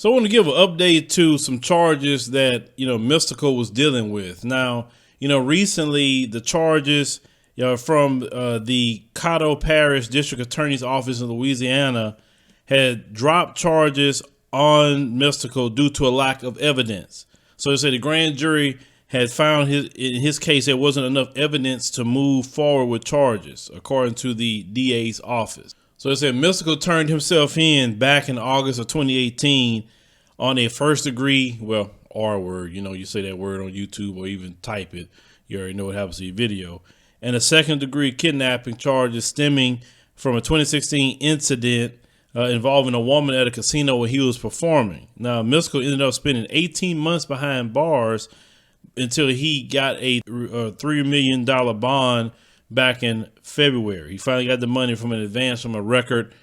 So I want to give an update to some charges that, Mystikal was dealing with. Now, recently the charges from the Caddo Parish District Attorney's Office in Louisiana had dropped charges on Mystikal due to a lack of evidence. So they said the grand jury had found in his case there wasn't enough evidence to move forward with charges, according to the DA's office. So they said Mystikal turned himself in back in August of 2018 on a first degree, well, R word, you say that word on YouTube or even type it, you already know what happens to your video, and a second degree kidnapping charges stemming from a 2016 incident involving a woman at a casino where he was performing. Now, Mystikal ended up spending 18 months behind bars until he got a $3 million bond back in February. He finally got the money from an advance from a record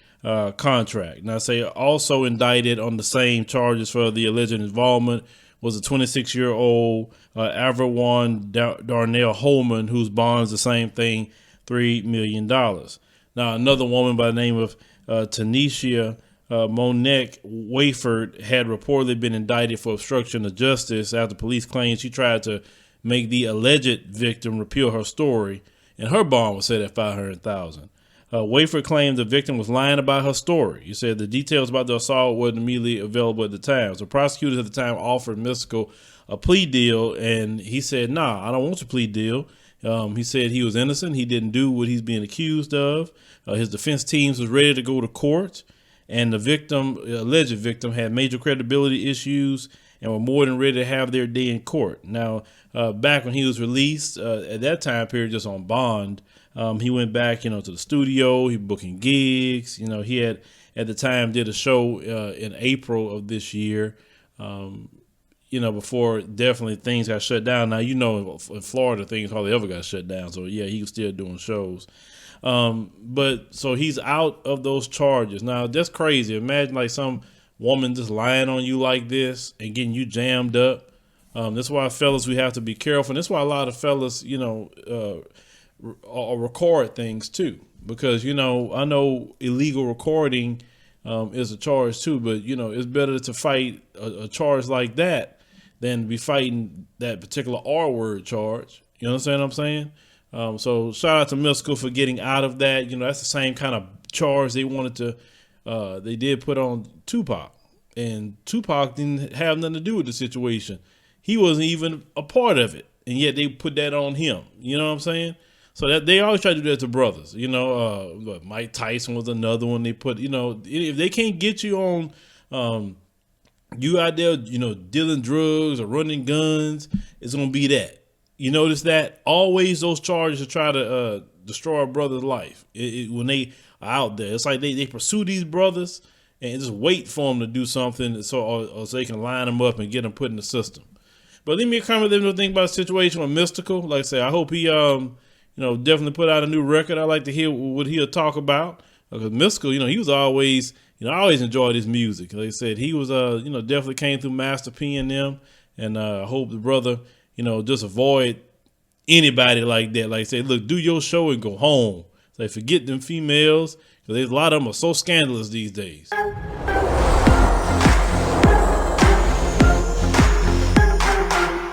contract. Now, say also indicted on the same charges for the alleged involvement was a 26-year-old Averwan Darnell Holman, whose bonds the same thing, $3 million. Now, another woman by the name of Tanisha Monek Wayford had reportedly been indicted for obstruction of justice after police claimed she tried to make the alleged victim repeal her story, and her bond was set at $500,000. Wayford claimed the victim was lying about her story. He said the details about the assault weren't immediately available at the time. So prosecutors at the time offered Mystikal a plea deal, and he said, "Nah, I don't want your plea deal." He said he was innocent. He didn't do what he's being accused of. His defense teams was ready to go to court, and the alleged victim, had major credibility issues and were more than ready to have their day in court. Now, back when he was released, at that time period, just on bond, he went back, to the studio. He booking gigs. He had at the time did a show in April of this year. Before definitely things got shut down. Now, in Florida, things hardly ever got shut down. So, yeah, he was still doing shows. But so he's out of those charges. Now, that's crazy. Imagine like some woman just lying on you like this and getting you jammed up. That's why, fellas, we have to be careful. And that's why a lot of fellas, record things too. Because, I know illegal recording is a charge too. But, it's better to fight a charge like that than be fighting that particular R word charge. You understand what I'm saying? So shout out to Mystikal for getting out of that. That's the same kind of charge they wanted to, they did put on Tupac, and Tupac didn't have nothing to do with the situation. He wasn't even a part of it, and yet they put that on him. You know what I'm saying? So that they always try to do that to brothers. Mike Tyson was another one they put. If they can't get you on, you out there, dealing drugs or running guns, it's gonna be that. You notice that always those charges to try to destroy a brother's life. When they are out there, it's like they pursue these brothers and just wait for them to do something so they can line them up and get them put in the system. But leave me a comment. Let me know what you think about the situation with Mystikal. Like I said, I hope he definitely put out a new record. I like to hear what he'll talk about, because Mystikal, he was always, I always enjoyed his music. Like I said, he was definitely came through Master P and them, and I hope the brother, just avoid anybody like that. Like I said, look, do your show and go home. Like, forget them females, because a lot of them are so scandalous these days.